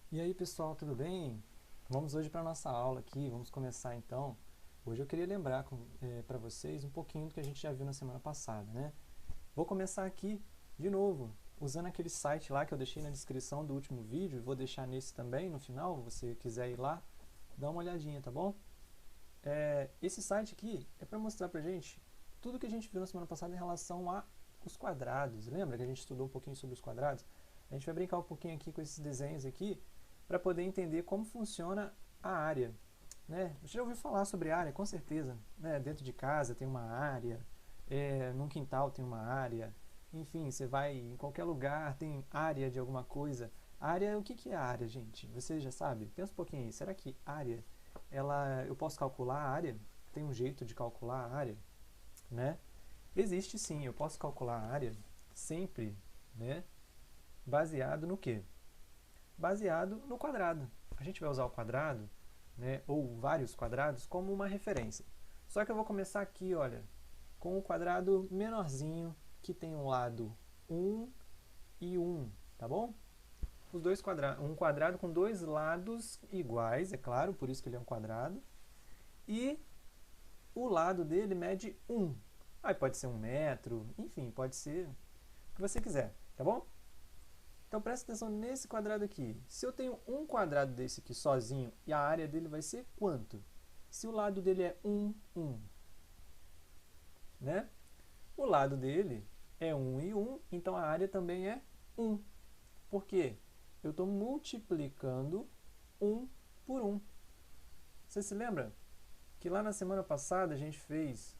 E aí pessoal, tudo bem? Vamos hoje para a nossa aula aqui, vamos começar então. Hoje eu queria lembrar para vocês um pouquinho do que a gente já viu na semana passada, né? Vou começar aqui de novo, usando aquele site lá que eu deixei na descrição do último vídeo, vou deixar nesse também no final, se você quiser ir lá, dá uma olhadinha, tá bom? Esse site aqui é para mostrar pra gente tudo que a gente viu na semana passada em relação a os quadrados. Lembra que a gente estudou um pouquinho sobre os quadrados? A gente vai brincar um pouquinho aqui com esses desenhos aqui para poder entender como funciona a área. Né? Você já ouviu falar sobre área, com certeza. Né? Dentro de casa tem uma área, num quintal tem uma área, enfim, você vai em qualquer lugar, tem área de alguma coisa. Área, o que que é área, gente? Você já sabe? Pensa um pouquinho aí. Será que área, eu posso calcular a área? Tem um jeito de calcular a área? Né? Existe sim, eu posso calcular a área sempre, né? Baseado no quê? Baseado no quadrado. A gente vai usar o quadrado, né, ou vários quadrados, como uma referência. Só que eu vou começar aqui, olha, com o quadrado menorzinho, que tem um lado 1 e 1, tá bom? Os dois quadrados, um quadrado com dois lados iguais, é claro, por isso que ele é um quadrado. E o lado dele mede 1. Aí pode ser 1 metro, enfim, pode ser o que você quiser, tá bom? Então presta atenção nesse quadrado aqui. Se eu tenho um quadrado desse aqui sozinho, e a área dele vai ser quanto? Se o lado dele é 1, 1, né? O lado dele é 1 e 1, então a área também é 1. Por quê? Eu estou multiplicando 1 por 1. Você se lembra que lá na semana passada a gente fez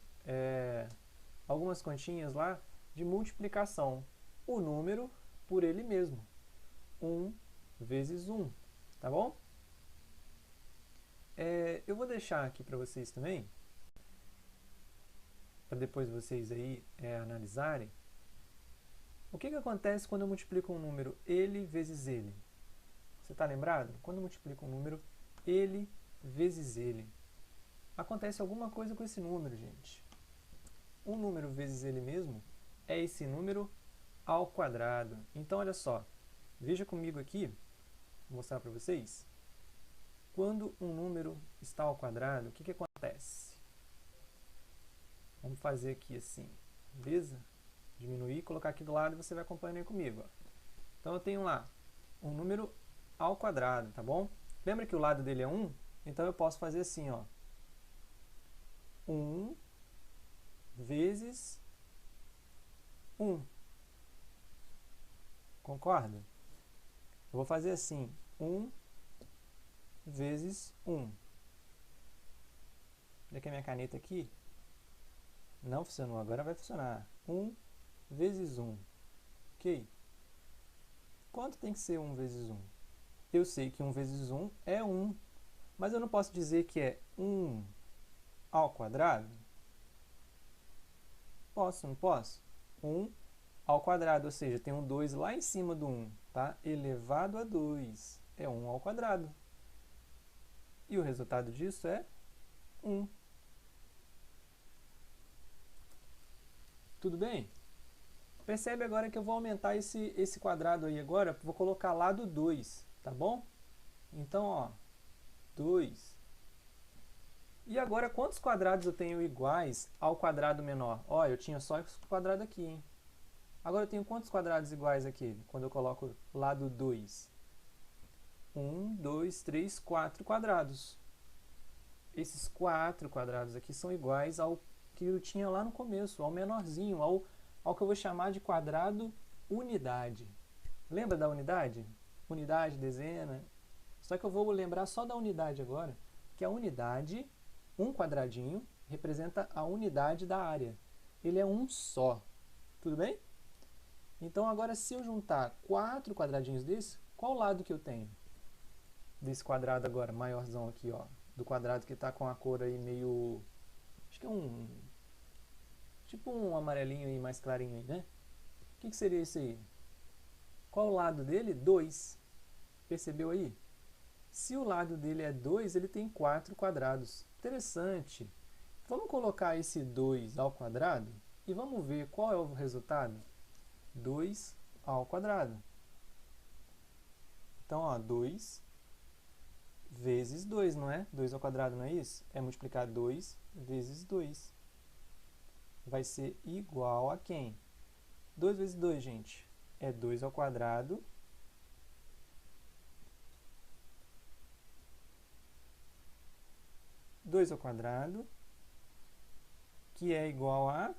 algumas continhas lá de multiplicação. O número por ele mesmo. 1 vezes 1, tá bom? Eu vou deixar aqui para vocês também, para depois vocês aí analisarem. O que acontece quando eu multiplico um número ele vezes ele? Você está lembrado? Quando eu multiplico um número ele vezes ele, acontece alguma coisa com esse número, gente. Um número vezes ele mesmo é esse número ao quadrado. Então, olha só, veja comigo aqui, vou mostrar para vocês. Quando um número está ao quadrado, o que acontece? Vamos fazer aqui assim, beleza? Diminuir, colocar aqui do lado e você vai acompanhando aí comigo. Ó. Então eu tenho lá um número ao quadrado, tá bom? Lembra que o lado dele é 1? Então eu posso fazer assim, ó. 1 vezes 1. Concorda? Eu vou fazer assim, 1 vezes 1. Olha aqui a minha caneta aqui. Não funcionou, agora vai funcionar. 1 vezes 1. Ok? Quanto tem que ser 1 vezes 1? Eu sei que 1 vezes 1 é 1, mas eu não posso dizer que é 1 ao quadrado? Posso, não posso? 1 ao quadrado, ou seja, tem um 2 lá em cima do 1, tá? Elevado a 2 é 1 ao quadrado. E o resultado disso é 1. Tudo bem? Percebe agora que eu vou aumentar esse quadrado aí agora, vou colocar lado 2, tá bom? Então, ó, 2. E agora, quantos quadrados eu tenho iguais ao quadrado menor? Ó, eu tinha só esse quadrado aqui, hein? Agora eu tenho quantos quadrados iguais aqui, quando eu coloco lado 2? 1, 2, 3, 4 quadrados. Esses 4 quadrados aqui são iguais ao que eu tinha lá no começo, ao menorzinho, ao que eu vou chamar de quadrado unidade. Lembra da unidade? Unidade, dezena. Só que eu vou lembrar só da unidade agora, que a unidade, um quadradinho, representa a unidade da área. Ele é um só. Tudo bem? Então agora se eu juntar 4 quadradinhos desse, qual lado que eu tenho? Desse quadrado agora, maiorzão aqui, ó. Do quadrado que está com a cor aí meio... Acho que é tipo um amarelinho aí, mais clarinho aí, né? O que seria isso aí? Qual o lado dele? 2. Percebeu aí? Se o lado dele é 2, ele tem 4 quadrados. Interessante. Vamos colocar esse 2 ao quadrado e vamos ver qual é o resultado. 2 ao quadrado. Então, ó, 2 vezes 2, não é? 2 ao quadrado, não é isso? É multiplicar 2 vezes 2. Vai ser igual a quem? 2 vezes 2, gente, é 2 ao quadrado. Dois ao quadrado, que é igual a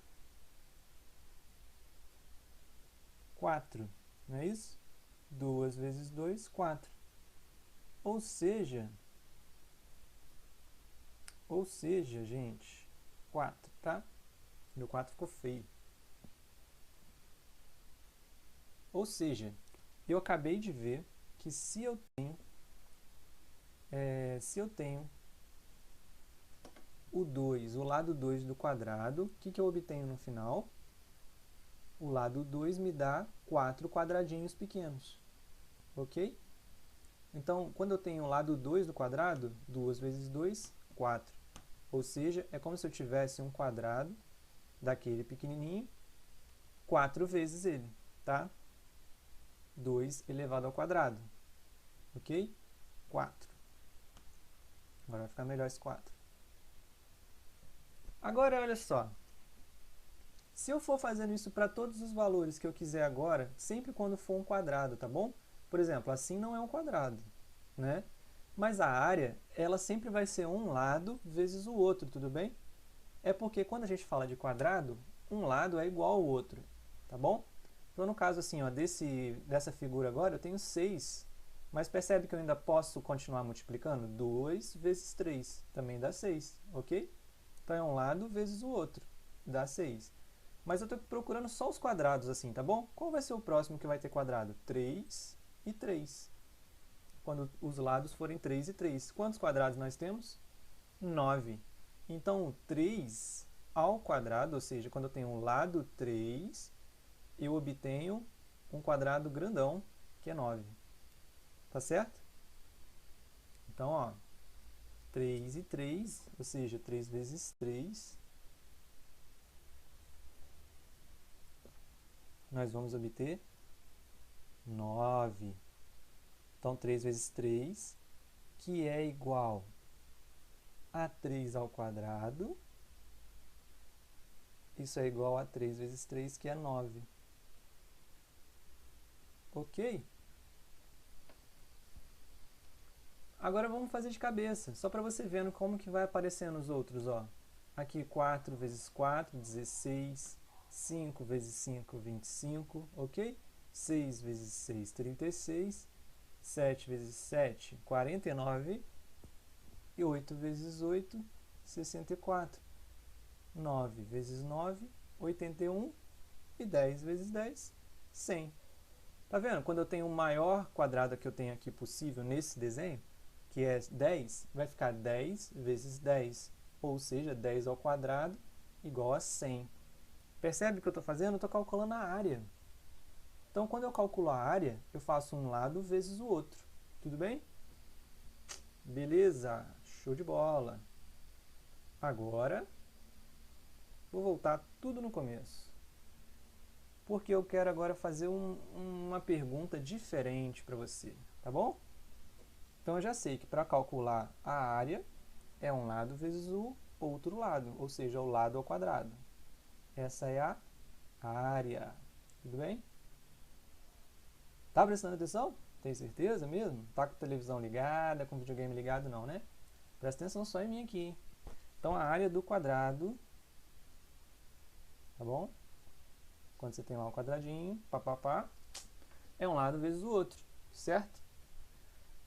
4, não é isso? 2 vezes 2, 4. Ou seja, gente, 4, tá? Meu 4 ficou feio. Ou seja, eu acabei de ver que se eu tenho o 2, o lado 2 do quadrado, o que eu obtenho no final? O lado 2 me dá 4 quadradinhos pequenos, ok? Então, quando eu tenho o lado 2 do quadrado, 2 vezes 2, 4. Ou seja, é como se eu tivesse um quadrado daquele pequenininho, 4 vezes ele, tá? 2 elevado ao quadrado, ok? 4. Agora vai ficar melhor esse 4. Agora, olha só. Se eu for fazendo isso para todos os valores que eu quiser agora, sempre quando for um quadrado, tá bom? Por exemplo, assim não é um quadrado, né? Mas a área, ela sempre vai ser um lado vezes o outro, tudo bem? É porque quando a gente fala de quadrado, um lado é igual ao outro, tá bom? Então, no caso assim, ó, dessa figura agora, eu tenho 6, mas percebe que eu ainda posso continuar multiplicando? 2 vezes 3 também dá 6, ok? Então, é um lado vezes o outro, dá 6. Mas eu estou procurando só os quadrados assim, tá bom? Qual vai ser o próximo que vai ter quadrado? 3 e 3. Quando os lados forem 3 e 3. Quantos quadrados nós temos? 9. Então, 3 ao quadrado, ou seja, quando eu tenho um lado 3, eu obtenho um quadrado grandão, que é 9. Tá certo? Então, ó, 3 e 3, ou seja, 3 vezes 3, nós vamos obter 9. Então, 3 vezes 3, que é igual a 3 ao quadrado. Isso é igual a 3 vezes 3, que é 9. Ok? Agora vamos fazer de cabeça, só para você vendo como que vai aparecendo os outros, ó. Aqui 4 vezes 4, 16. 5 vezes 5, 25, ok? 6 vezes 6, 36. 7 vezes 7, 49. E 8 vezes 8, 64. 9 vezes 9, 81. E 10 vezes 10, 100. Tá vendo? Quando eu tenho o maior quadrado que eu tenho aqui possível nesse desenho, que é 10, vai ficar 10 vezes 10, ou seja, 10 ao quadrado igual a 100. Percebe o que eu estou fazendo? Eu estou calculando a área. Então, quando eu calculo a área, eu faço um lado vezes o outro. Tudo bem? Beleza, show de bola. Agora, vou voltar tudo no começo. Porque eu quero agora fazer uma pergunta diferente para você, tá bom? Então, eu já sei que para calcular a área, é um lado vezes o outro lado, ou seja, o lado ao quadrado. Essa é a área. Tudo bem? Tá prestando atenção? Tem certeza mesmo? Tá com a televisão ligada, com o videogame ligado? Não, né? Presta atenção só em mim aqui, hein? Então, a área do quadrado, tá bom? Quando você tem lá um quadradinho, papapá, é um lado vezes o outro, certo?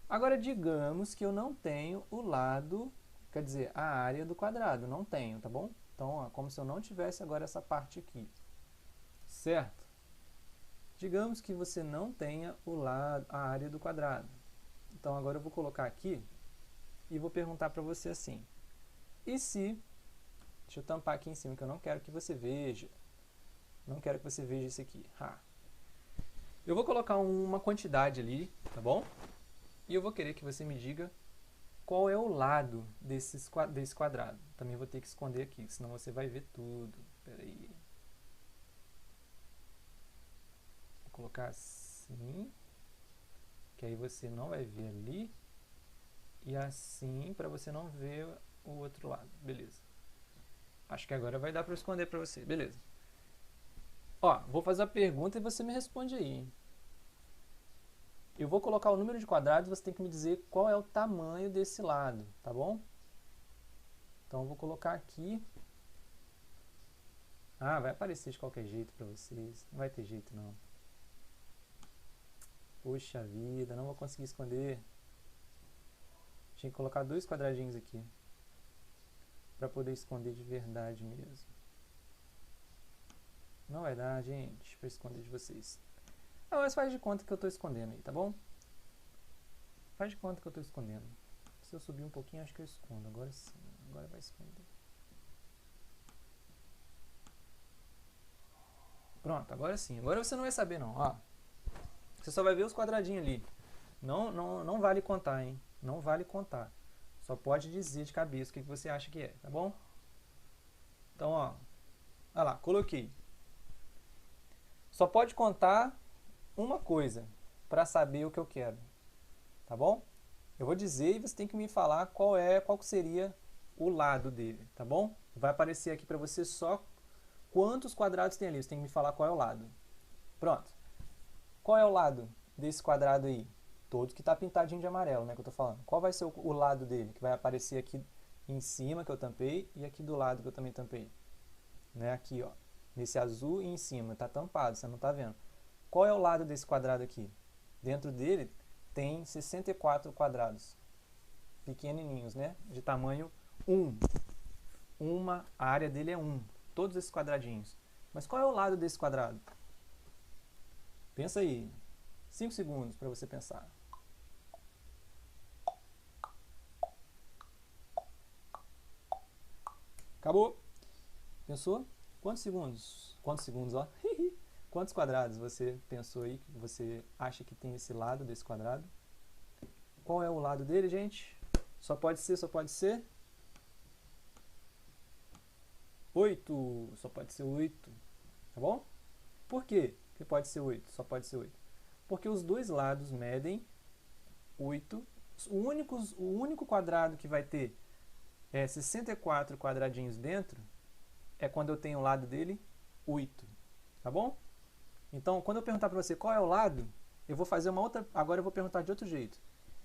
Agora, digamos que eu não tenho o lado, quer dizer, a área do quadrado, não tenho, tá bom? Então, ó, como se eu não tivesse agora essa parte aqui, certo? Digamos que você não tenha o lado, a área do quadrado. Então, agora eu vou colocar aqui e vou perguntar para você assim. E se... Deixa eu tampar aqui em cima, que eu não quero que você veja. Não quero que você veja isso aqui. Eu vou colocar uma quantidade ali, tá bom? E eu vou querer que você me diga qual é o lado desse quadrado. Também vou ter que esconder aqui, senão você vai ver tudo. Espera aí. Vou colocar assim. que aí você não vai ver ali, e assim para você não ver o outro lado, beleza. Acho que agora vai dar para esconder para você, beleza. Ó, vou fazer a pergunta e você me responde aí, hein? Eu vou colocar o número de quadrados, você tem que me dizer qual é o tamanho desse lado, tá bom? Então eu vou colocar aqui. Ah, vai aparecer de qualquer jeito para vocês, não vai ter jeito não. Poxa vida, não vou conseguir esconder. Tinha que colocar 2 quadradinhos aqui para poder esconder de verdade mesmo. Não vai dar, gente, para esconder de vocês. Ah, mas faz de conta que eu estou escondendo aí, tá bom? Faz de conta que eu estou escondendo. Se eu subir um pouquinho, acho que eu escondo. Agora sim, agora vai esconder. Pronto, agora sim. Agora você não vai saber não, ó. Você só vai ver os quadradinhos ali. Não vale contar, hein? Não vale contar. Só pode dizer de cabeça o que você acha que é, tá bom? Então, ó. Olha lá, coloquei. Só pode contar uma coisa para saber o que eu quero, tá bom? Eu vou dizer e você tem que me falar qual seria o lado dele, tá bom? Vai aparecer aqui para você só quantos quadrados tem ali, você tem que me falar qual é o lado. Pronto. Qual é o lado desse quadrado aí? Todos que está pintadinho de amarelo, né, que eu tô falando. Qual vai ser o lado dele? Que vai aparecer aqui em cima, que eu tampei, e aqui do lado, que eu também tampei. Né, aqui, ó. Nesse azul e em cima, tá tampado, você não tá vendo. Qual é o lado desse quadrado aqui? Dentro dele tem 64 quadrados. Pequenininhos, né? De tamanho 1. A área dele é 1. Todos esses quadradinhos. Mas qual é o lado desse quadrado? Pensa aí. 5 segundos para você pensar. Acabou. Pensou? Quantos segundos? Quantos segundos, ó? Quantos quadrados você pensou aí que você acha que tem esse lado desse quadrado? Qual é o lado dele, gente? Só pode ser 8. Só pode ser 8. Tá bom? Por quê que pode ser 8? Só pode ser 8. Porque os dois lados medem 8. O único quadrado que vai ter 64 quadradinhos dentro é quando eu tenho o lado dele 8. Tá bom? Então, quando eu perguntar para você qual é o lado, eu vou fazer uma outra... Agora eu vou perguntar de outro jeito.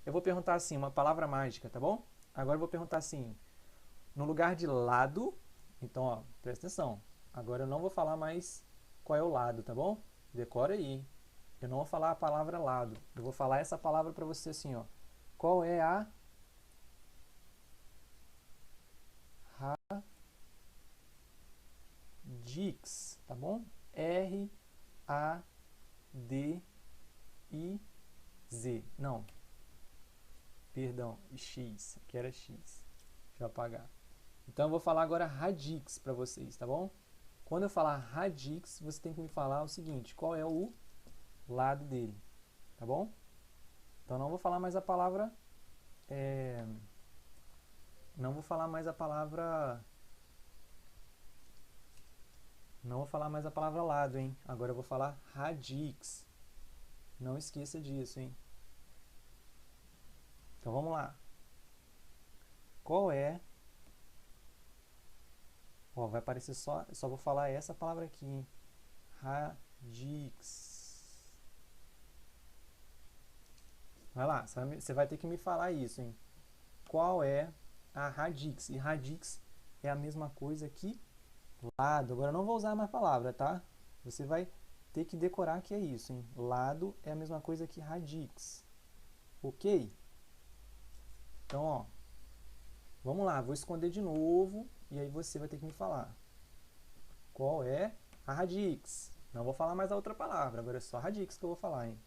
Eu vou perguntar assim, uma palavra mágica, tá bom? Agora eu vou perguntar assim, no lugar de lado... Então, ó, presta atenção. Agora eu não vou falar mais qual é o lado, tá bom? Decora aí. Eu não vou falar a palavra lado. Eu vou falar essa palavra para você assim, ó. Qual é a... Radix, tá bom? R-A-D-I-Z. Não. Perdão, X. Aqui era X. Deixa eu apagar. Então eu vou falar agora radix para vocês, tá bom? Quando eu falar radix, você tem que me falar o seguinte, qual é o lado dele, tá bom? Então não vou falar mais a palavra... Não vou falar mais a palavra... Não vou falar mais a palavra lado, hein? Agora eu vou falar radix. Não esqueça disso, hein? Então vamos lá. Qual é... Ó, vai aparecer só vou falar essa palavra aqui, hein? Radix. Vai lá, você vai ter que me falar isso, hein? Qual é a radix? E radix é a mesma coisa que lado. Agora eu não vou usar mais palavra, tá? Você vai ter que decorar que é isso, hein? Lado é a mesma coisa que radix. Ok? Então, ó. Vamos lá, vou esconder de novo e aí você vai ter que me falar. Qual é a radix? Não vou falar mais a outra palavra, agora é só radix que eu vou falar, hein?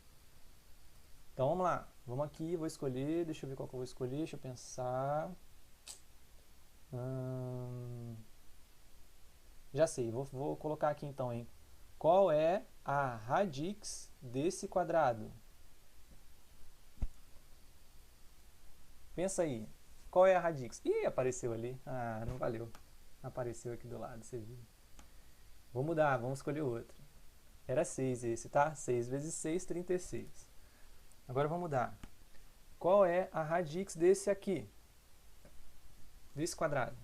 Então vamos lá, vamos aqui, vou escolher, deixa eu ver qual que eu vou escolher, deixa eu pensar. Já sei, vou colocar aqui então, hein? Qual é a radix desse quadrado? Pensa aí, qual é a radix? Ih, apareceu ali. Ah, não valeu. Apareceu aqui do lado, você viu. Vou mudar, vamos escolher outro. Era 6 esse, tá? 6 vezes 6, 36. Agora vamos mudar. Qual é a radix desse aqui? Desse quadrado?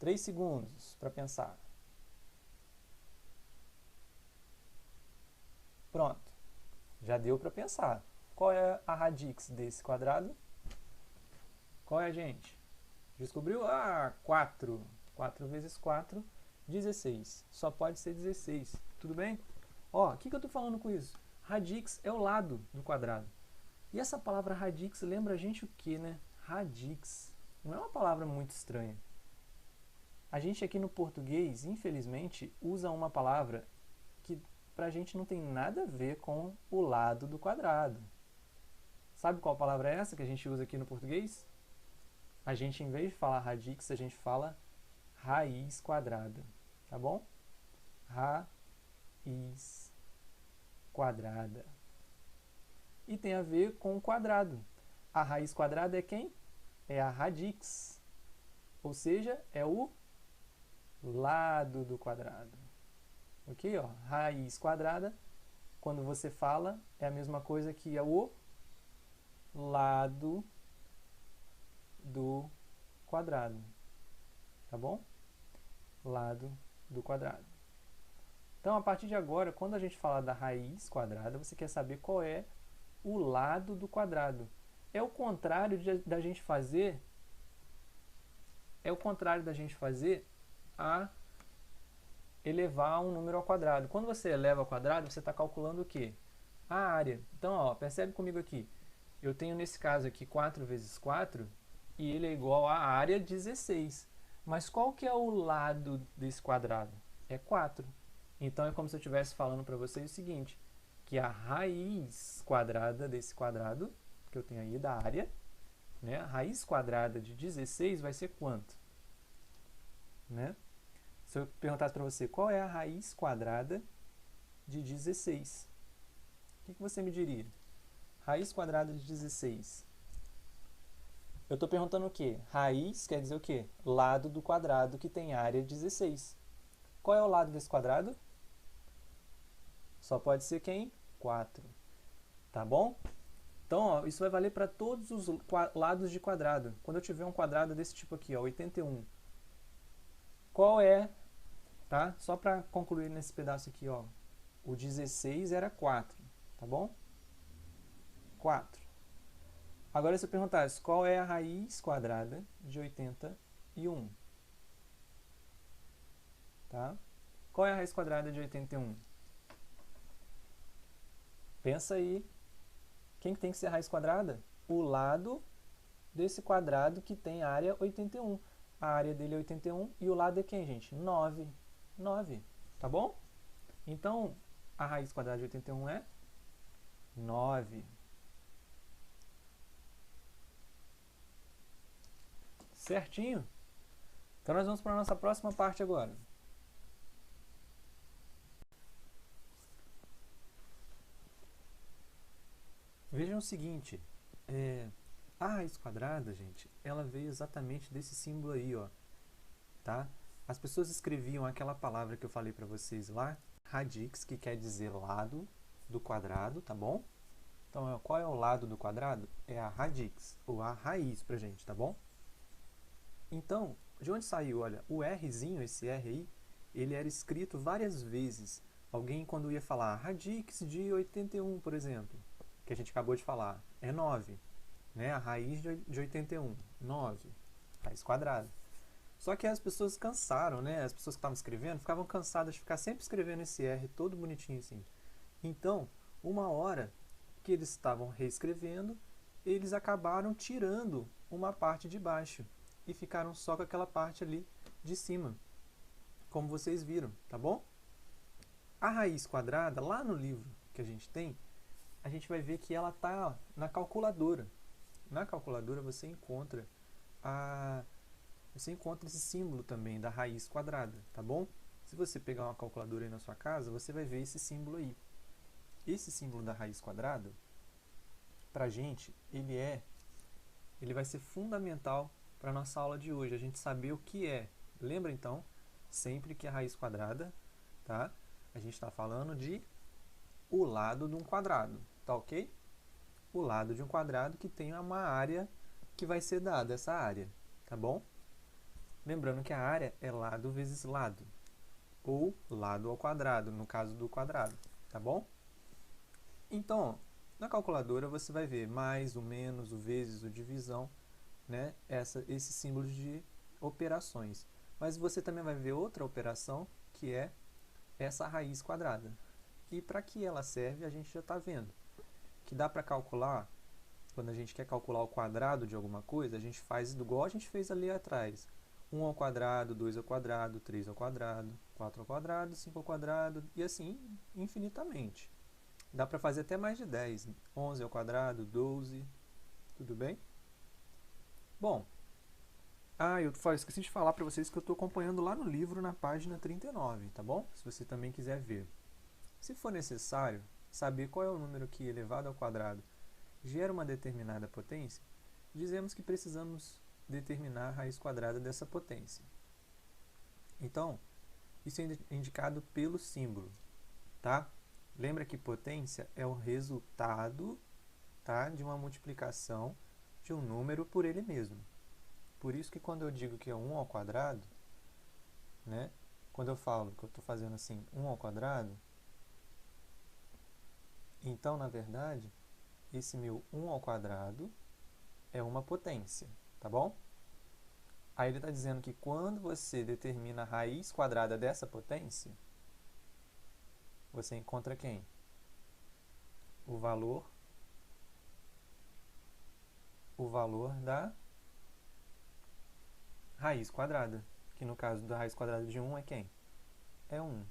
3 segundos para pensar. Pronto. Já deu para pensar. Qual é a radix desse quadrado? Qual é, gente? Descobriu? Ah, 4. 4 vezes 4, 16. Só pode ser 16. Tudo bem? Ó, o que eu estou falando com isso? Radix é o lado do quadrado. E essa palavra radix lembra a gente o que, né? Radix. Não é uma palavra muito estranha. A gente aqui no português, infelizmente, usa uma palavra que pra gente não tem nada a ver com o lado do quadrado. Sabe qual palavra é essa que a gente usa aqui no português? A gente, em vez de falar radix, a gente fala raiz quadrada, tá bom? Raiz quadrada. E tem a ver com o quadrado. A raiz quadrada é quem? É a radix. Ou seja, é o lado do quadrado. Ok? Ó, raiz quadrada, quando você fala, é a mesma coisa que é o lado do quadrado. Tá bom? Lado do quadrado. Então, a partir de agora, quando a gente falar da raiz quadrada, você quer saber qual é o lado do quadrado. É o contrário da gente fazer a elevar um número ao quadrado. Quando você eleva ao quadrado, você está calculando o quê? A área. Então, ó, percebe comigo aqui. Eu tenho nesse caso aqui 4 vezes 4 e ele é igual à área 16. Mas qual que é o lado desse quadrado? É 4. Então é como se eu estivesse falando para vocês o seguinte, que a raiz quadrada desse quadrado, que eu tenho aí da área, né? A raiz quadrada de 16 vai ser quanto? Né? Se eu perguntasse para você, qual é a raiz quadrada de 16? O que você me diria? Raiz quadrada de 16. Eu estou perguntando o quê? Raiz quer dizer o quê? Lado do quadrado que tem área 16. Qual é o lado desse quadrado? Só pode ser quem? 4. Tá bom? Então, ó, isso vai valer para todos os lados de quadrado. Quando eu tiver um quadrado desse tipo aqui, ó, 81. Qual é, tá? Só para concluir nesse pedaço aqui, ó. O 16 era 4, tá bom? 4. Agora, se eu perguntasse qual é a raiz quadrada de 81, tá? Qual é a raiz quadrada de 81? Pensa aí. Quem que tem que ser a raiz quadrada? O lado desse quadrado que tem área 81. A área dele é 81 e o lado é quem, gente? 9. 9, tá bom? Então, a raiz quadrada de 81 é 9. Certinho? Então, nós vamos para a nossa próxima parte agora. Vejam o seguinte, a raiz quadrada, gente, ela veio exatamente desse símbolo aí, ó, tá? As pessoas escreviam aquela palavra que eu falei para vocês lá, radix, que quer dizer lado do quadrado, tá bom? Então, qual é o lado do quadrado? É a radix, ou a raiz pra gente, tá bom? Então, de onde saiu? Olha, o Rzinho, esse R aí, ele era escrito várias vezes. Alguém, quando ia falar radix de 81, por exemplo, que a gente acabou de falar, é 9, né? A raiz de 81, 9, raiz quadrada. Só que as pessoas cansaram, né? As pessoas que estavam escrevendo ficavam cansadas de ficar sempre escrevendo esse R todo bonitinho assim. Então, uma hora que eles estavam reescrevendo, eles acabaram tirando uma parte de baixo e ficaram só com aquela parte ali de cima, como vocês viram, tá bom? A raiz quadrada, lá no livro que a gente tem, a gente vai ver que ela está na calculadora. Na calculadora você encontra esse símbolo também da raiz quadrada, tá bom? Se você pegar uma calculadora aí na sua casa, você vai ver esse símbolo aí. Esse símbolo da raiz quadrada, pra gente, ele vai ser fundamental para a nossa aula de hoje, a gente saber o que é. Lembra então, sempre que a raiz quadrada, tá? A gente está falando de o lado de um quadrado, tá ok? O lado de um quadrado que tem uma área que vai ser dada, essa área, tá bom? Lembrando que a área é lado vezes lado, ou lado ao quadrado, no caso do quadrado, tá bom? Então, na calculadora você vai ver mais, o menos, o vezes, o divisão, né? Esses símbolos de operações. Mas você também vai ver outra operação, que é essa raiz quadrada. E para que ela serve, a gente já está vendo. Que dá para calcular, quando a gente quer calcular o quadrado de alguma coisa, a gente faz igual a gente fez ali atrás. 1 ao quadrado, 2 ao quadrado, 3 ao quadrado, 4 ao quadrado, 5 ao quadrado, e assim infinitamente. Dá para fazer até mais de 10, 11 ao quadrado, 12, tudo bem? Bom, eu esqueci de falar para vocês que eu estou acompanhando lá no livro na página 39, tá bom? Se você também quiser ver. Se for necessário saber qual é o número que elevado ao quadrado gera uma determinada potência, dizemos que precisamos determinar a raiz quadrada dessa potência. Então, isso é indicado pelo símbolo, tá? Lembra que potência é o resultado, tá, de uma multiplicação de um número por ele mesmo. Por isso que quando eu digo que é 1 ao quadrado, né, quando eu falo que eu estou fazendo assim, 1 ao quadrado, então, na verdade, esse meu 1 ao quadrado é uma potência, tá bom? Aí ele está dizendo que quando você determina a raiz quadrada dessa potência, você encontra quem? O valor da raiz quadrada, que no caso da raiz quadrada de 1 é quem? É 1,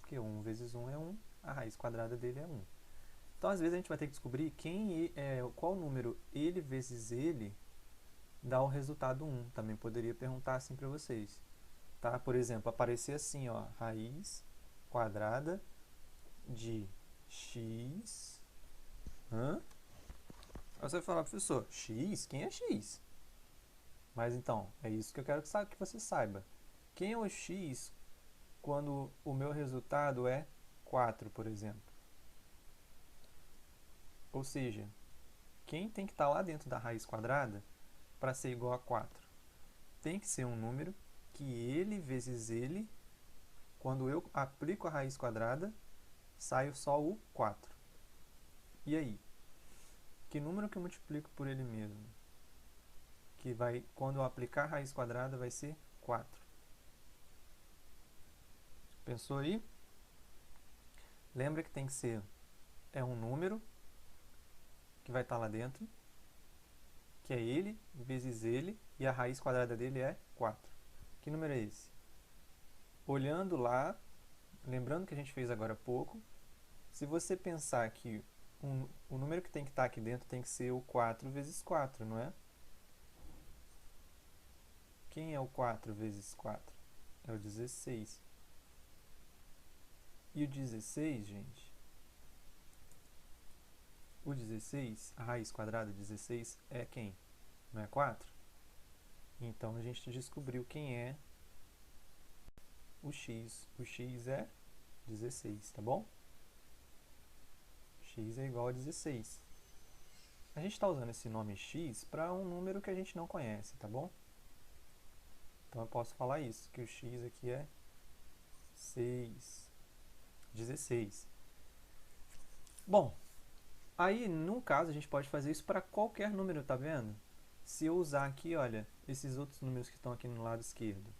porque 1 vezes 1 é 1, a raiz quadrada dele é 1. Então, às vezes, a gente vai ter que descobrir qual número ele vezes ele dá o resultado 1. Também poderia perguntar assim para vocês. Tá? Por exemplo, aparecer assim, ó, raiz quadrada de x. Aí você vai falar, professor, x? Quem é x? Mas então, é isso que eu quero que você saiba. Quem é o x quando o meu resultado é 4, por exemplo? Ou seja, quem tem que estar lá dentro da raiz quadrada para ser igual a 4? Tem que ser um número que ele vezes ele, quando eu aplico a raiz quadrada, sai só o 4. E aí? Que número que eu multiplico por ele mesmo? Que vai, quando eu aplicar a raiz quadrada, vai ser 4. Pensou aí? Lembra que tem que ser um número que vai estar lá dentro, que é ele vezes ele, e a raiz quadrada dele é 4. Que número é esse? Olhando lá, lembrando que a gente fez agora há pouco, se você pensar que o número que tem que estar aqui dentro tem que ser o 4 vezes 4, não é? Quem é o 4 vezes 4? É o 16. E o 16, gente, o 16, a raiz quadrada de 16 é quem? Não é 4? Então, a gente descobriu quem é o x. O x é 16, tá bom? X é igual a 16. A gente está usando esse nome x para um número que a gente não conhece, tá bom? Então, eu posso falar isso, que o x aqui é 16. Bom, aí, no caso, a gente pode fazer isso para qualquer número, tá vendo? Se eu usar aqui, olha, esses outros números que estão aqui no lado esquerdo.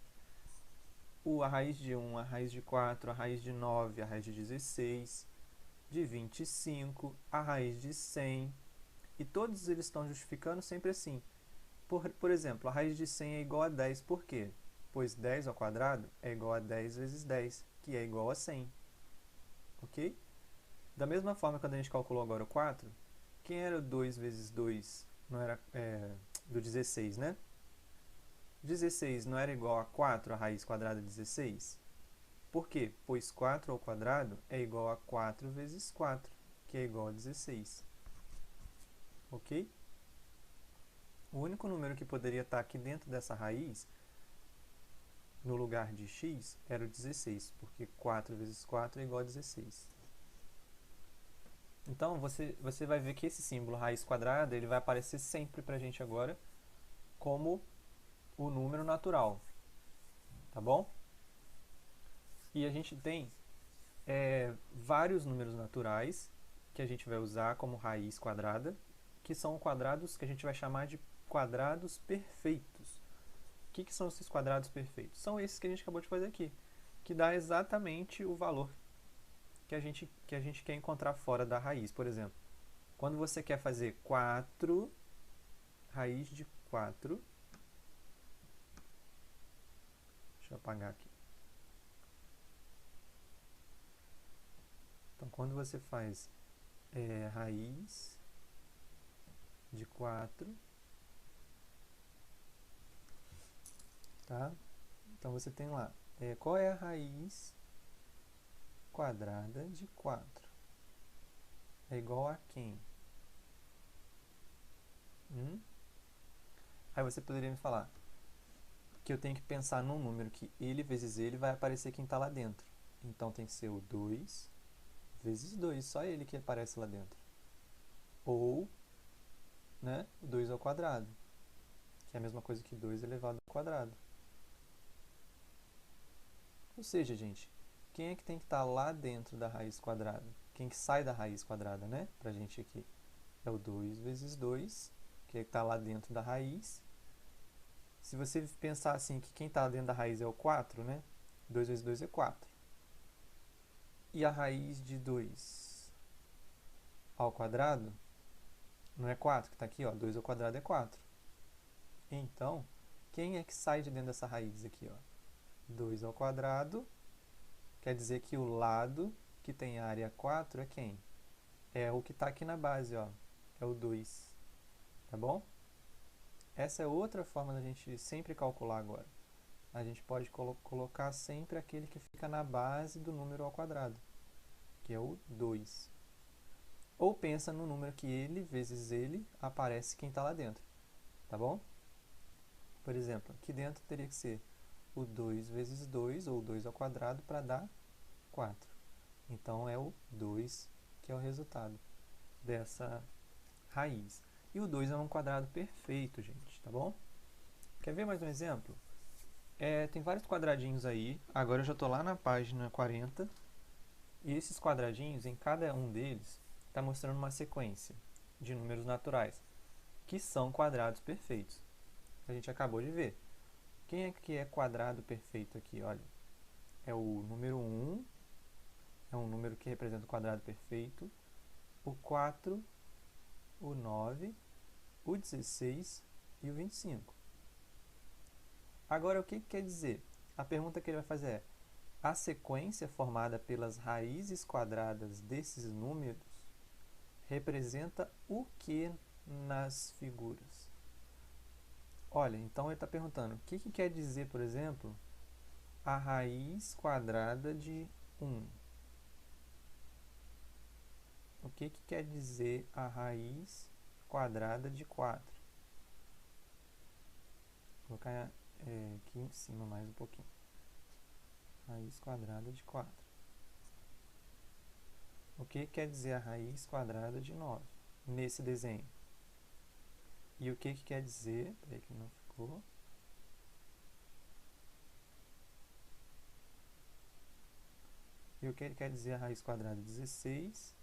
A raiz de 1, a raiz de 4, a raiz de 9, a raiz de 16, de 25, a raiz de 100. E todos eles estão justificando sempre assim. Por exemplo, a raiz de 100 é igual a 10, por quê? Pois 10 ao quadrado é igual a 10 vezes 10, que é igual a 100. Ok? Da mesma forma, quando a gente calculou agora o 4, quem era o 2 vezes 2? Não era, do 16, né? 16 não era igual a 4, a raiz quadrada de 16? Por quê? Pois 4 ao quadrado é igual a 4 vezes 4, que é igual a 16. Ok? O único número que poderia estar aqui dentro dessa raiz, no lugar de x, era o 16, porque 4 vezes 4 é igual a 16. Então, você vai ver que esse símbolo raiz quadrada, ele vai aparecer sempre para a gente agora como o número natural, tá bom? E a gente tem vários números naturais que a gente vai usar como raiz quadrada, que são quadrados que a gente vai chamar de quadrados perfeitos. O que são esses quadrados perfeitos? São esses que a gente acabou de fazer aqui, que dá exatamente o valor que a gente quer encontrar fora da raiz. Por exemplo, quando você quer fazer 4, raiz de 4, deixa eu apagar aqui. Então, quando você faz raiz de 4, tá? Então, você tem lá, qual é a raiz quadrada de 4? É igual a quem? Aí você poderia me falar que eu tenho que pensar num número que ele vezes ele vai aparecer quem está lá dentro. Então, tem que ser o 2 vezes 2, só ele que aparece lá dentro. Ou, né, 2 ao quadrado, que é a mesma coisa que 2 elevado ao quadrado. Ou seja, gente, quem é que tem que estar lá dentro da raiz quadrada? Quem que sai da raiz quadrada, né, pra gente aqui? É o 2 vezes 2, que está lá dentro da raiz. Se você pensar assim, que quem está dentro da raiz é o 4, né? 2 vezes 2 é 4. E a raiz de 2 ao quadrado não é 4, que está aqui, ó. 2 ao quadrado é 4. Então, quem é que sai de dentro dessa raiz aqui, ó? 2 ao quadrado, quer dizer que o lado que tem área 4 é quem? É o que está aqui na base, ó. É o 2, tá bom? Essa é outra forma da gente sempre calcular agora. A gente pode colocar sempre aquele que fica na base do número ao quadrado, que é o 2. Ou pensa no número que ele vezes ele aparece quem está lá dentro, tá bom? Por exemplo, aqui dentro teria que ser o 2 vezes 2, ou 2 ao quadrado, para dar 4. Então, é o 2 que é o resultado dessa raiz. E o 2 é um quadrado perfeito, gente, tá bom? Quer ver mais um exemplo? Tem vários quadradinhos aí. Agora eu já estou lá na página 40. E esses quadradinhos, em cada um deles, está mostrando uma sequência de números naturais, que são quadrados perfeitos. A gente acabou de ver. Quem é que é quadrado perfeito aqui? Olha, é o número 1, é um número que representa o quadrado perfeito, o 4, o 9, o 16 e o 25. Agora, o que quer dizer? A pergunta que ele vai fazer é: a sequência formada pelas raízes quadradas desses números representa o que nas figuras? Olha, então ele está perguntando, o que quer dizer, por exemplo, a raiz quadrada de 1? O que quer dizer a raiz quadrada de 4? Vou colocar aqui em cima mais um pouquinho. Raiz quadrada de 4. O que quer dizer a raiz quadrada de 9 nesse desenho? E o que quer dizer... Peraí que não ficou. E o que quer dizer a raiz quadrada de 16?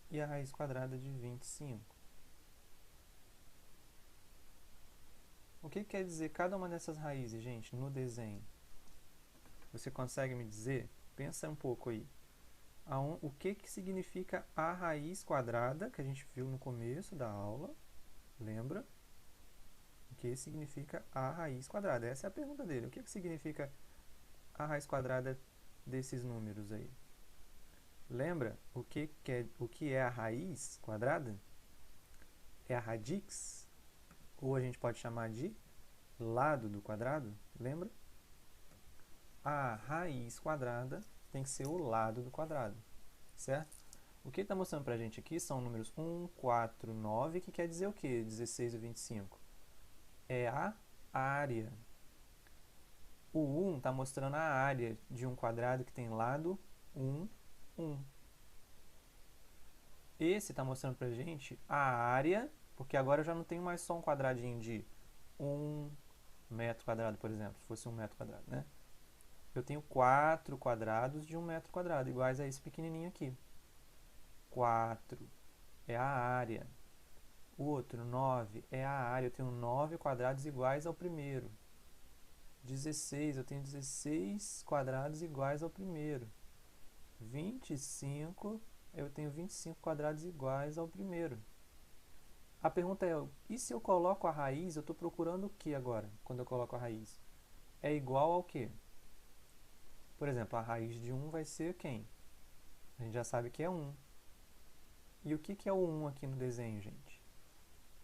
E a raiz quadrada de 25? O que quer dizer cada uma dessas raízes, gente, no desenho? Você consegue me dizer? Pensa um pouco aí. O que significa a raiz quadrada, que a gente viu no começo da aula? Lembra? O que significa a raiz quadrada? Essa é a pergunta dele. O que significa a raiz quadrada desses números aí? Lembra o que é a raiz quadrada? É a radix? Ou a gente pode chamar de lado do quadrado? Lembra? A raiz quadrada tem que ser o lado do quadrado, certo? O que ele está mostrando para a gente aqui são números 1, 4, 9, que quer dizer o quê? 16 e 25. É a área. O 1 está mostrando a área de um quadrado que tem lado 1, 1. Esse está mostrando para a gente a área, porque agora eu já não tenho mais só um quadradinho de 1 metro quadrado, por exemplo, se fosse 1 metro quadrado, né? Eu tenho 4 quadrados de 1 metro quadrado, iguais a esse pequenininho aqui. 4 é a área. O outro, 9, é a área. Eu tenho 9 quadrados iguais ao primeiro. 16, eu tenho 16 quadrados iguais ao primeiro. 25, eu tenho 25 quadrados iguais ao primeiro. A pergunta é, e se eu coloco a raiz, eu estou procurando o que agora, quando eu coloco a raiz? É igual ao quê? Por exemplo, a raiz de 1 vai ser quem? A gente já sabe que é 1. E o que é o 1 aqui no desenho, gente?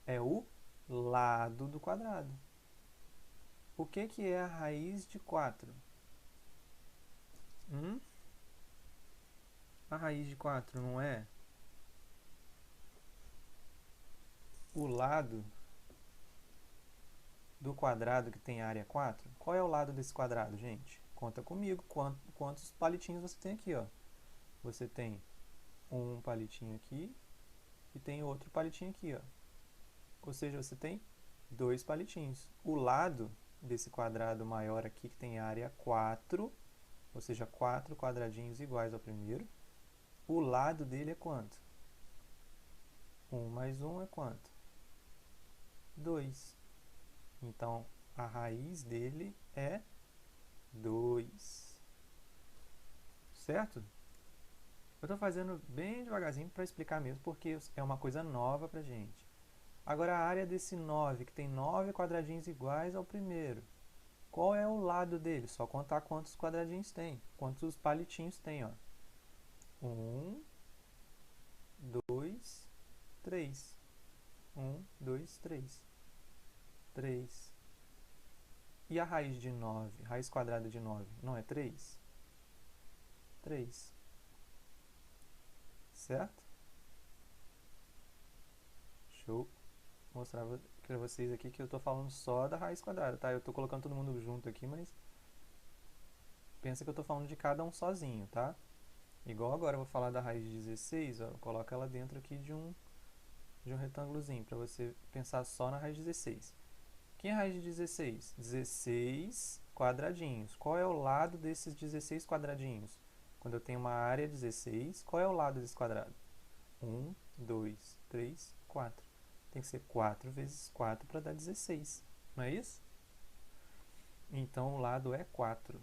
É o lado do quadrado. O que é a raiz de 4? A raiz de 4 não é o lado do quadrado que tem área 4? Qual é o lado desse quadrado, gente? Conta comigo quantos palitinhos você tem aqui, ó. Você tem um palitinho aqui e tem outro palitinho aqui, ó. Ou seja, você tem 2 palitinhos. O lado desse quadrado maior aqui, que tem área 4, ou seja, 4 quadradinhos iguais ao primeiro, o lado dele é quanto? 1 mais 1 é quanto? 2. Então, a raiz dele é 2. Certo? Eu estou fazendo bem devagarzinho para explicar mesmo, porque é uma coisa nova para gente. Agora, a área desse 9, que tem 9 quadradinhos iguais ao primeiro, qual é o lado dele? Só contar quantos quadradinhos tem, quantos palitinhos tem, ó. 1, 2, 3. 1, 2, 3. 3. E a raiz de 9? Raiz quadrada de 9, não é 3? 3. Certo? Show. Vou mostrar para vocês aqui que eu estou falando só da raiz quadrada, tá? Eu estou colocando todo mundo junto aqui, mas pensa que eu estou falando de cada um sozinho, tá? Igual agora eu vou falar da raiz de 16, ó, coloca ela dentro aqui de um retângulozinho, para você pensar só na raiz de 16. Quem é a raiz de 16? 16 quadradinhos. Qual é o lado desses 16 quadradinhos? Quando eu tenho uma área 16, qual é o lado desse quadrado? 1, 2, 3, 4. Tem que ser 4 vezes 4 para dar 16. Não é isso? Então, o lado é 4.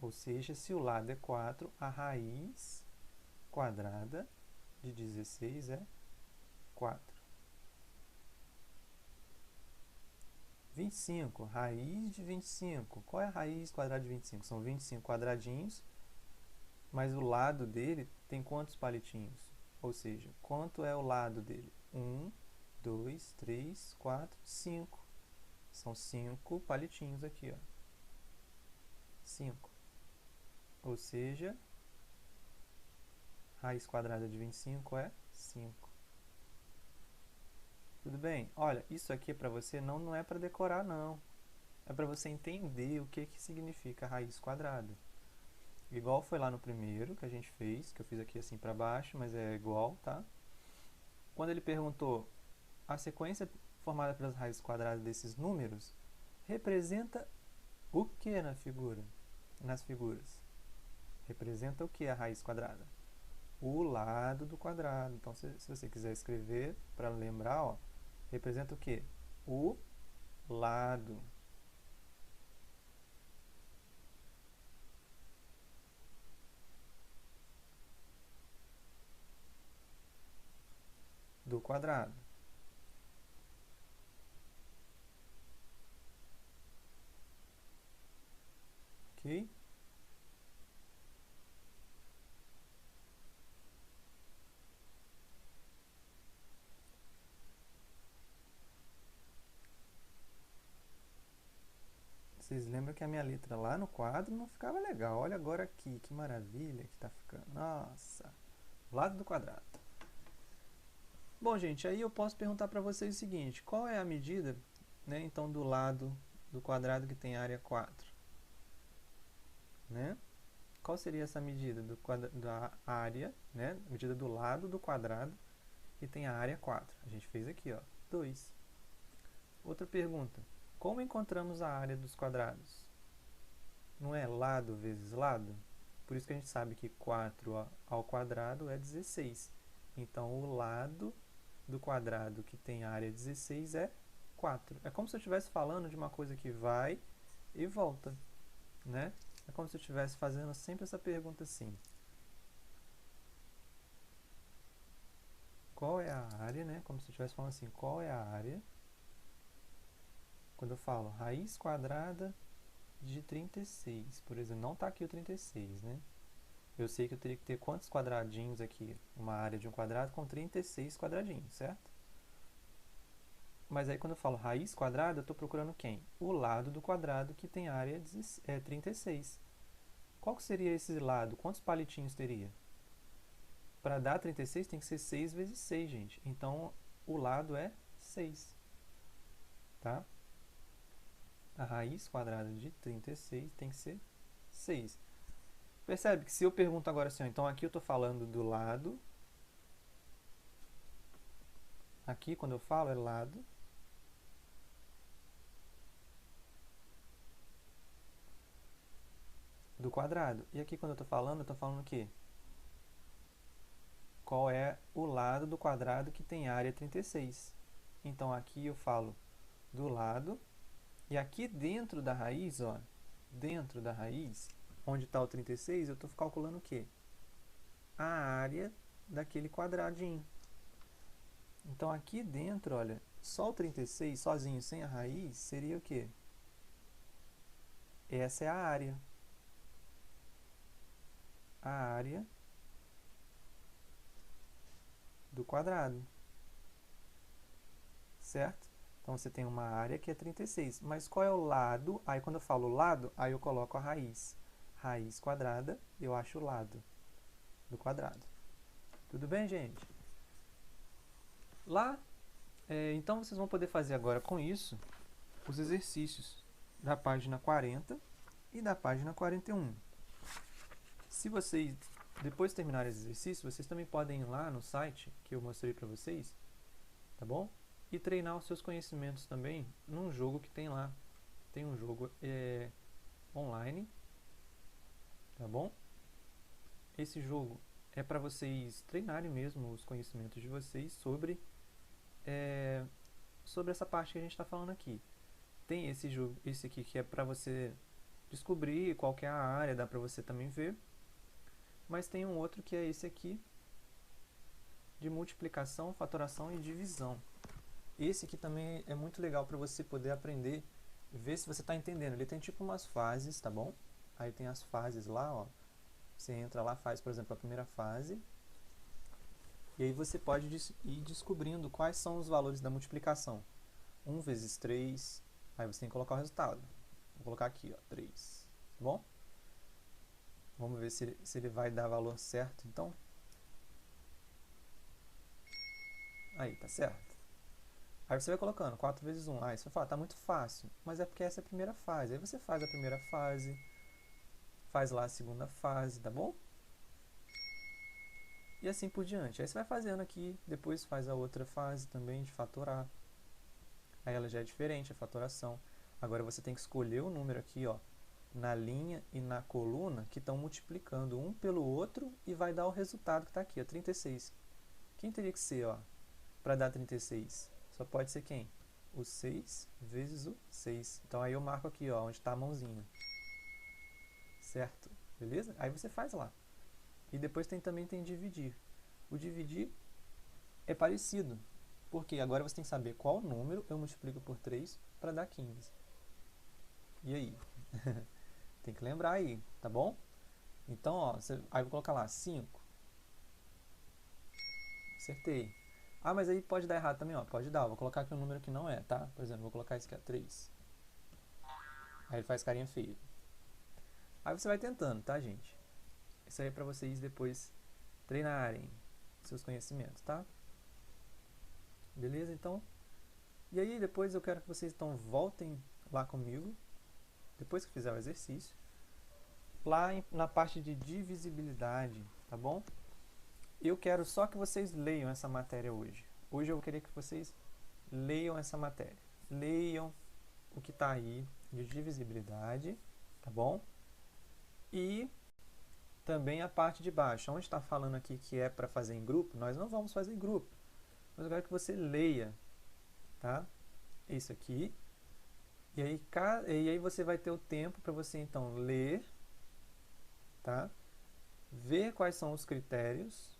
Ou seja, se o lado é 4, a raiz quadrada de 16 é 4. 25, raiz de 25. Qual é a raiz quadrada de 25? São 25 quadradinhos, mas o lado dele tem quantos palitinhos? Ou seja, quanto é o lado dele? 1, 2, 3, 4, 5. São 5 palitinhos aqui, ó. 5. Ou seja, raiz quadrada de 25 é 5. Tudo bem? Olha, isso aqui para você não é para decorar, não. É para você entender o que significa raiz quadrada. Igual foi lá no primeiro que a gente fez, que eu fiz aqui assim para baixo, mas é igual, tá? Quando ele perguntou a sequência formada pelas raízes quadradas desses números representa o que na figura? Nas figuras? Representa o que a raiz quadrada? O lado do quadrado. Então, se você quiser escrever para lembrar, ó, representa o que? O lado. Do quadrado. Ok? Vocês lembram que a minha letra lá no quadro não ficava legal. Olha agora aqui, que maravilha que está ficando. Nossa, lado do quadrado. Bom, gente, aí eu posso perguntar para vocês o seguinte: qual é a medida, né, então, do lado do quadrado que tem área 4, né? Qual seria essa medida da área, né? Medida do lado do quadrado que tem a área 4. A gente fez aqui, ó, 2. Outra pergunta. Como encontramos a área dos quadrados? Não é lado vezes lado? Por isso que a gente sabe que 4 ao quadrado é 16. Então, o lado do quadrado que tem área 16 é 4. É como se eu estivesse falando de uma coisa que vai e volta, né? É como se eu estivesse fazendo sempre essa pergunta assim. Qual é a área, né? Como se eu estivesse falando assim, qual é a área? Quando eu falo raiz quadrada de 36, por exemplo, não está aqui o 36, né? Eu sei que eu teria que ter quantos quadradinhos aqui? Uma área de um quadrado com 36 quadradinhos, certo? Mas aí quando eu falo raiz quadrada, eu estou procurando quem? O lado do quadrado que tem área 36. Qual que seria esse lado? Quantos palitinhos teria? Para dar 36 tem que ser 6 vezes 6, gente. Então, o lado é 6. Tá? A raiz quadrada de 36 tem que ser 6. Percebe que se eu pergunto agora assim, ó, então aqui eu estou falando do lado. Aqui, quando eu falo, é lado. Do quadrado. E aqui, quando eu estou falando o quê? Qual é o lado do quadrado que tem área 36. Então, aqui eu falo do lado. E aqui dentro da raiz, ó, dentro da raiz, onde está o 36, eu estou calculando o quê? A área daquele quadradinho. Então, aqui dentro, olha, só o 36, sozinho, sem a raiz, seria o quê? Essa é a área. A área do quadrado. Certo? Então, você tem uma área que é 36. Mas qual é o lado? Aí, quando eu falo lado, aí eu coloco a raiz. Raiz quadrada, eu acho o lado do quadrado. Tudo bem, gente? Lá, então, vocês vão poder fazer agora com isso os exercícios da página 40 e da página 41. Se vocês, depois de terminarem esse exercício, vocês também podem ir lá no site que eu mostrei para vocês, tá bom? E treinar os seus conhecimentos também num jogo que tem lá. Tem um jogo online, tá bom? Esse jogo é para vocês treinarem mesmo os conhecimentos de vocês sobre essa parte que a gente está falando aqui. Tem esse jogo, esse aqui que é para você descobrir qual que é a área, dá para você também ver. Mas tem um outro que é esse aqui, de multiplicação, fatoração e divisão. Esse aqui também é muito legal para você poder aprender, ver se você está entendendo. Ele tem tipo umas fases, tá bom? Aí tem as fases lá, ó. Você entra lá, faz, por exemplo, a primeira fase. E aí você pode ir descobrindo quais são os valores da multiplicação. 1 vezes 3, aí você tem que colocar o resultado. Vou colocar aqui, ó, 3. Tá bom? Vamos ver se ele vai dar valor certo, então. Aí, tá certo. Aí você vai colocando 4 vezes 1. Aí você vai falar, tá muito fácil. Mas é porque essa é a primeira fase. Aí você faz a primeira fase, faz lá a segunda fase, tá bom? E assim por diante. Aí você vai fazendo aqui, depois faz a outra fase também de fatorar. Aí ela já é diferente, a fatoração. Agora você tem que escolher o número aqui, ó, na linha e na coluna que estão multiplicando um pelo outro e vai dar o resultado que está aqui, ó, 36. Quem teria que ser, ó, para dar 36? Só pode ser quem? O 6 vezes o 6. Então aí eu marco aqui, ó, onde está a mãozinha. Certo? Beleza? Aí você faz lá. E depois também tem dividir. O dividir é parecido, porque agora você tem que saber qual número eu multiplico por 3 para dar 15. E aí? Tem que lembrar aí, tá bom? Então, ó, aí eu vou colocar lá 5. Acertei. Ah, mas aí pode dar errado também, ó. Pode dar. Eu vou colocar aqui um número que não é, tá? Por exemplo, vou colocar esse aqui, ó, 3. Aí ele faz carinha feia. Aí você vai tentando, tá, gente? Isso aí é pra vocês depois treinarem seus conhecimentos, tá? Beleza? Então, e aí depois eu quero que vocês então voltem lá comigo, depois que fizer o exercício, lá na parte de divisibilidade, tá bom? Eu quero só que vocês leiam essa matéria hoje. Hoje eu queria que vocês leiam essa matéria. Leiam o que está aí de divisibilidade, tá bom? E também a parte de baixo, onde está falando aqui que é para fazer em grupo, nós não vamos fazer em grupo. Mas eu quero que você leia, tá? Isso aqui. E aí você vai ter o tempo para você então ler, tá? Ver quais são os critérios,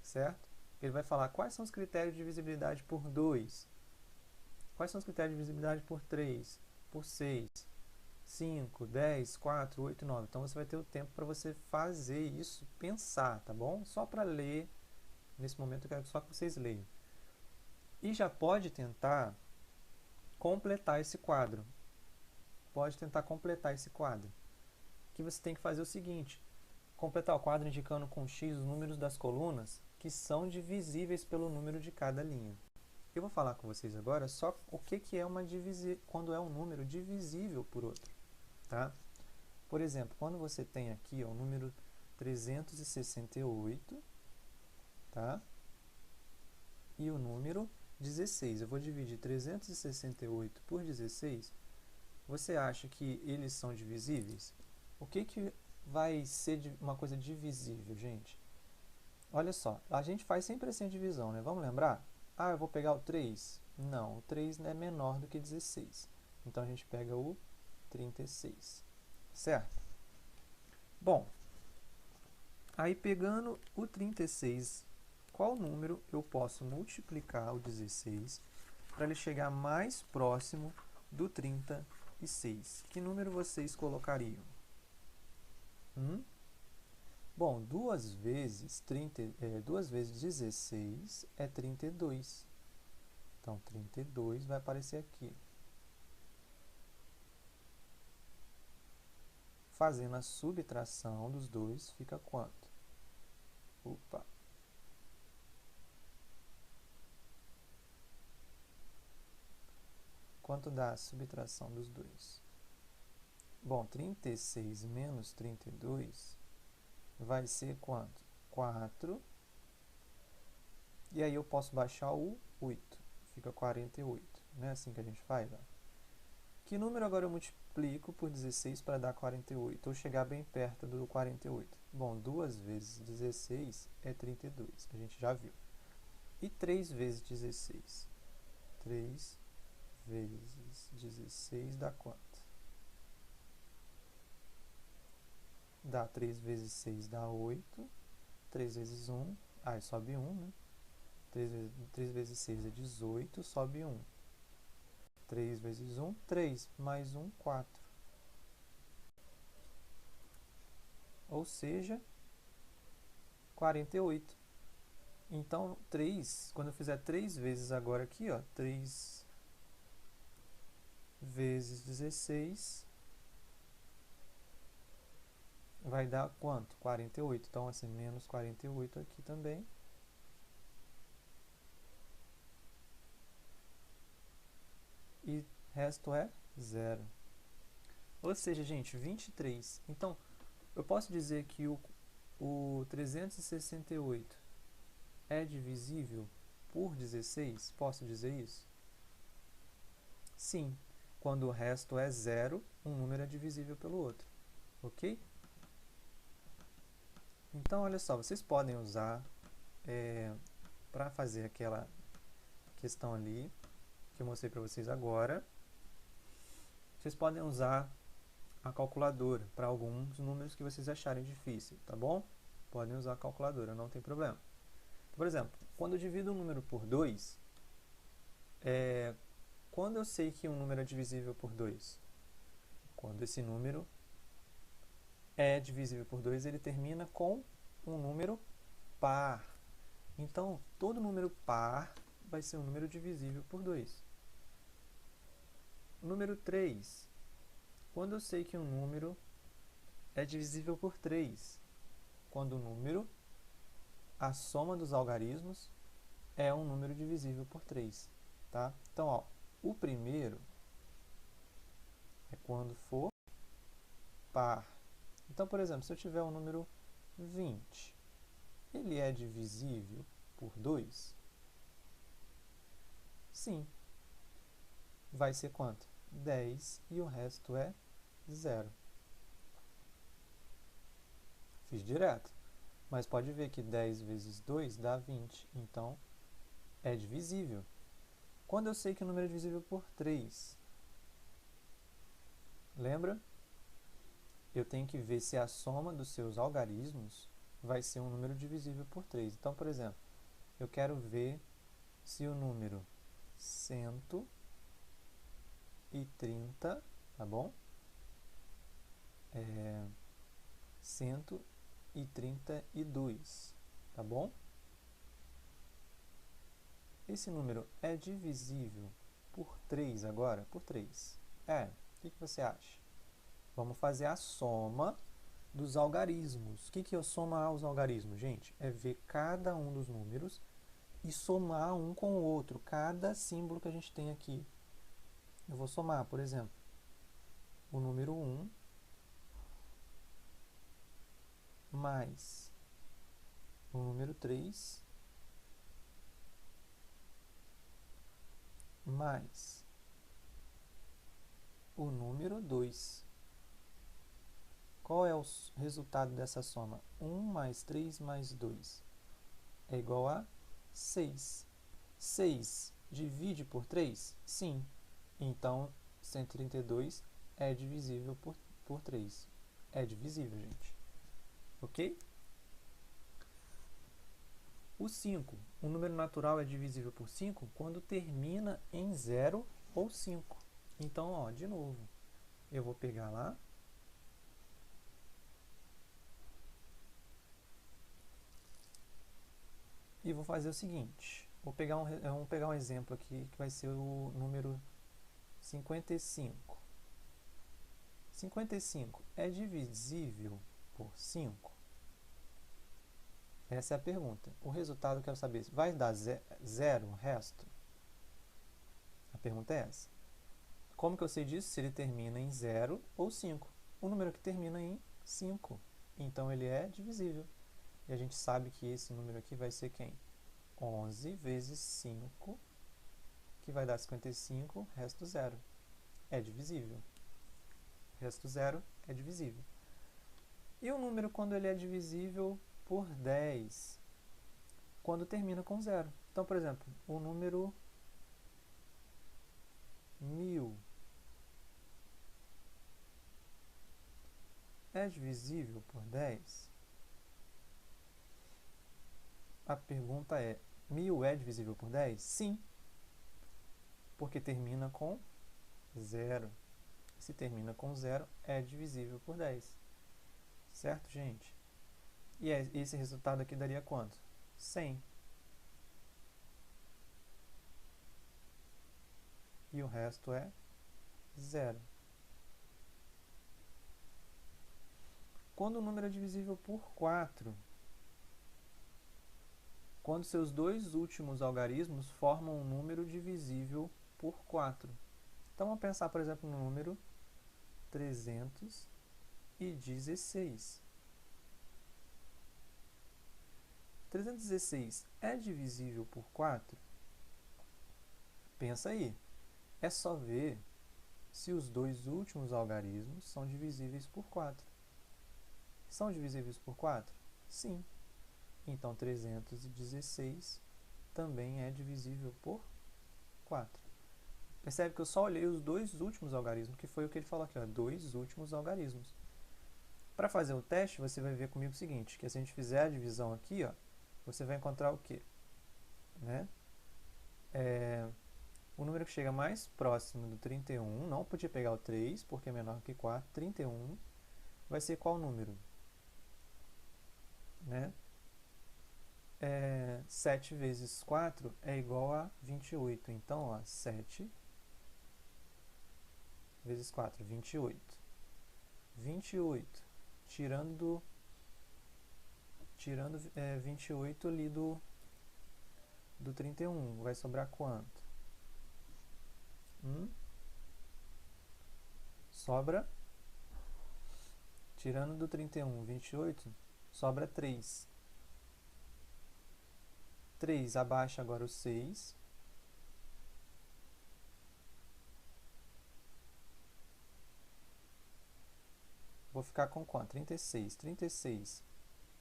certo? Ele vai falar quais são os critérios de divisibilidade por 2, quais são os critérios de divisibilidade por 3, por 6, 5, 10, 4, 8, 9. Então você vai ter o tempo para você fazer isso, pensar, tá bom? Só para ler, nesse momento eu quero só que vocês leiam. E já pode tentar completar esse quadro. Pode tentar completar esse quadro. Que você tem que fazer o seguinte: completar o quadro indicando com X os números das colunas que são divisíveis pelo número de cada linha. Eu vou falar com vocês agora só o que é quando é um número divisível por outro, tá? Por exemplo, quando você tem aqui ó, o número 368, tá? E o número 16. Eu vou dividir 368 por 16. Você acha que eles são divisíveis? O que vai ser uma coisa divisível, gente? Olha só, a gente faz sempre assim a divisão, né? Vamos lembrar? Ah, eu vou pegar o 3. Não, o 3 é menor do que 16. Então, a gente pega o 36, certo? Bom, aí pegando o 36, qual número eu posso multiplicar o 16 para ele chegar mais próximo do 36? Que número vocês colocariam? Bom, 2 vezes 16 é 32. Então, 32 vai aparecer aqui. Fazendo a subtração dos dois, fica quanto? Opa! Quanto dá a subtração dos dois? Bom, 36 menos 32 vai ser quanto? 4. E aí eu posso baixar o 8. Fica 48. Não é assim que a gente faz? Ó. Que número agora eu multiplico por 16 para dar 48? Ou chegar bem perto do 48? Bom, 2 vezes 16 é 32. A gente já viu. E 3 vezes 16? 3 vezes 16 dá quanto? Dá 3 vezes 6 dá 8. 3 vezes 1, sobe 1, né? 3 vezes 6 é 18, sobe 1. 3 vezes 1, 3. Mais 1, 4. Ou seja, 48. Então, 3, quando eu fizer 3 vezes agora aqui, ó, 3 vezes 16 vai dar quanto? 48. Então, assim, menos 48 aqui também. E resto é 0. Ou seja, gente, 23. Então, eu posso dizer que o 368 é divisível por 16? Posso dizer isso? Sim. Quando o resto é 0, um número é divisível pelo outro. Ok? Então, olha só, vocês podem usar para fazer aquela questão ali que eu mostrei para vocês agora. Vocês podem usar a calculadora para alguns números que vocês acharem difícil, tá bom? Podem usar a calculadora, não tem problema. Por exemplo, quando eu divido um número por 2, quando eu sei que um número é divisível por 2? Quando esse número é divisível por 2, ele termina com um número par. Então, todo número par vai ser um número divisível por 2. Número 3. Quando eu sei que um número é divisível por 3? Quando o número, a soma dos algarismos, é um número divisível por 3. Tá? Então, ó, o primeiro quando for par. Então, por exemplo, se eu tiver o número 20, ele é divisível por 2? Sim. Vai ser quanto? 10 e o resto é 0. Fiz direto. Mas pode ver que 10 vezes 2 dá 20. Então, é divisível. Quando eu sei que o número é divisível por 3, lembra? Eu tenho que ver se a soma dos seus algarismos vai ser um número divisível por 3. Então, por exemplo, eu quero ver se o número 130, tá bom? 132, tá bom? Esse número é divisível por 3 agora? Por 3. O que você acha? Vamos fazer a soma dos algarismos. O que é somar os algarismos, gente? É ver cada um dos números e somar um com o outro, cada símbolo que a gente tem aqui. Eu vou somar, por exemplo, o número 1 mais o número 3 mais o número 2. Qual é o resultado dessa soma? 1 mais 3 mais 2 é igual a 6. 6 divide por 3? Sim. Então, 132 é divisível por 3. É divisível, gente. Ok? O 5. O número natural é divisível por 5 quando termina em 0 ou 5. Então, ó, de novo, eu vou pegar lá e vou fazer o seguinte. Vamos pegar um exemplo aqui que vai ser o número 55. 55 é divisível por 5? Essa é a pergunta. O resultado eu quero saber, vai dar 0 o resto? A pergunta é essa. Como que eu sei disso? Se ele termina em 0 ou 5. O número que termina em 5. Então, ele é divisível. E a gente sabe que esse número aqui vai ser quem? 11 vezes 5, que vai dar 55, resto 0. É divisível. Resto 0 é divisível. E o número quando ele é divisível por 10? Quando termina com 0. Então, por exemplo, o número 1000 é divisível por 10? A pergunta é, 1000 é divisível por 10? Sim, porque termina com 0. Se termina com 0, é divisível por 10. Certo, gente? E esse resultado aqui daria quanto? 100. E o resto é 0. Quando o número é divisível por 4? Quando seus dois últimos algarismos formam um número divisível por 4. Então, vamos pensar, por exemplo, no número 316. 316 é divisível por 4? Pensa aí. É só ver se os dois últimos algarismos são divisíveis por 4. São divisíveis por 4? Sim. Então, 316 também é divisível por 4. Percebe que eu só olhei os dois últimos algarismos, que foi o que ele falou aqui, ó, dois últimos algarismos. Para fazer o teste, você vai ver comigo o seguinte, que se a gente fizer a divisão aqui, ó, você vai encontrar o quê? Né? O número que chega mais próximo do 31, não podia pegar o 3, porque é menor que 4, 31, vai ser qual número? Né? 7 vezes 4 é igual a 28. Então, ó, 7 vezes 4, 28. 28, tirando 28 ali do 31, vai sobrar quanto? sobra, tirando do 31, 28, sobra 3. 3 abaixa agora o 6. Vou ficar com quanto? 36. 36.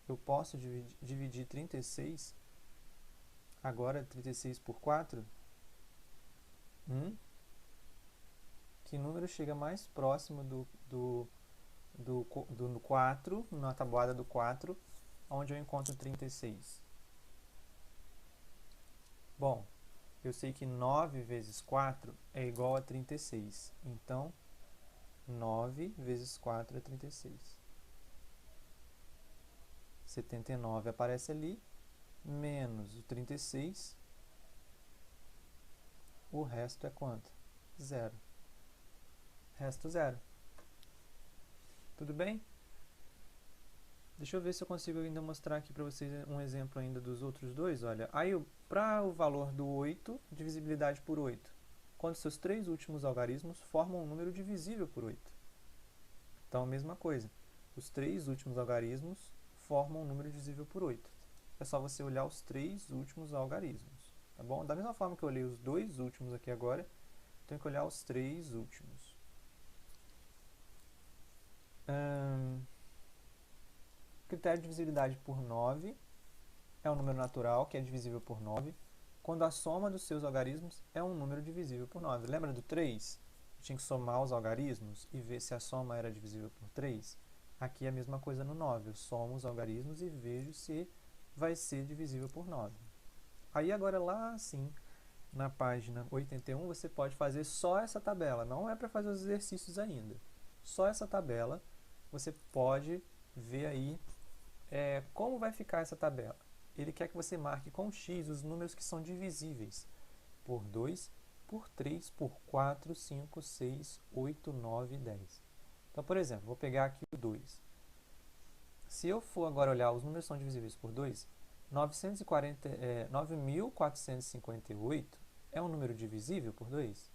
Eu posso dividir 36, agora 36 por 4. Que número chega mais próximo do 4, na tabuada do 4, onde eu encontro 36? Bom, eu sei que 9 vezes 4 é igual a 36. Então, 9 vezes 4 é 36. 79 aparece ali, menos o 36. O resto é quanto? 0. Resto 0. Tudo bem? Deixa eu ver se eu consigo ainda mostrar aqui para vocês um exemplo ainda dos outros dois. Olha, aí para o valor do 8, divisibilidade por 8, quando seus 3 últimos algarismos formam um número divisível por 8. Então, a mesma coisa. Os 3 últimos algarismos formam um número divisível por 8. É só você olhar os 3 últimos algarismos, tá bom? Da mesma forma que eu olhei os 2 últimos aqui agora, tenho que olhar os 3 últimos. Critério de divisibilidade por 9 é um número natural que é divisível por 9, quando a soma dos seus algarismos é um número divisível por 9. Lembra do 3? Eu tinha que somar os algarismos e ver se a soma era divisível por 3. Aqui é a mesma coisa no 9. Eu somo os algarismos e vejo se vai ser divisível por 9. Aí agora lá sim, na página 81, você pode fazer só essa tabela. Não é para fazer os exercícios ainda. Só essa tabela. Você pode ver aí como vai ficar essa tabela. Ele quer que você marque com X os números que são divisíveis por 2, por 3, por 4, 5, 6, 8, 9 e 10. Então, por exemplo, vou pegar aqui o 2. Se eu for agora olhar os números que são divisíveis por 2, 9.458 é um número divisível por 2?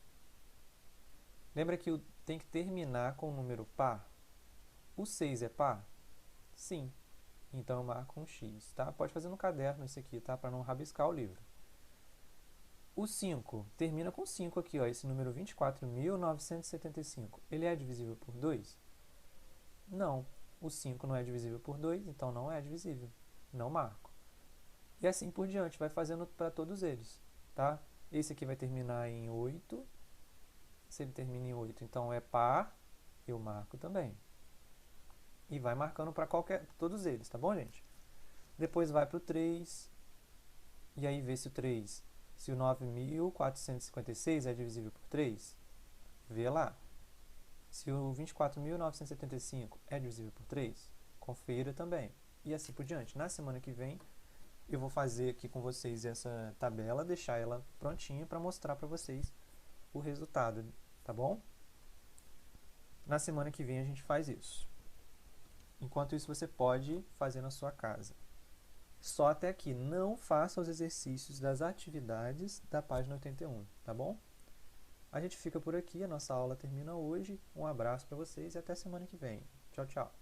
Lembra que tem que terminar com um número par? O 6 é par? Sim. Então eu marco um X, tá? Pode fazer no caderno isso aqui, tá? Para não rabiscar o livro. O 5 termina com 5 aqui, ó, esse número 24.975. Ele é divisível por 2? Não. O 5 não é divisível por 2, então não é divisível. Não marco. E assim por diante, vai fazendo para todos eles, tá? Esse aqui vai terminar em 8. Se ele termina em 8, então é par, eu marco também. E vai marcando para todos eles, tá bom, gente? Depois vai para o 3, e aí vê se o 3, se o 9.456 é divisível por 3, vê lá. Se o 24.975 é divisível por 3, confira também. E assim por diante. Na semana que vem, eu vou fazer aqui com vocês essa tabela, deixar ela prontinha para mostrar para vocês o resultado, tá bom? Na semana que vem a gente faz isso. Enquanto isso, você pode fazer na sua casa. Só até aqui. Não faça os exercícios das atividades da página 81, tá bom? A gente fica por aqui. A nossa aula termina hoje. Um abraço para vocês e até semana que vem. Tchau, tchau.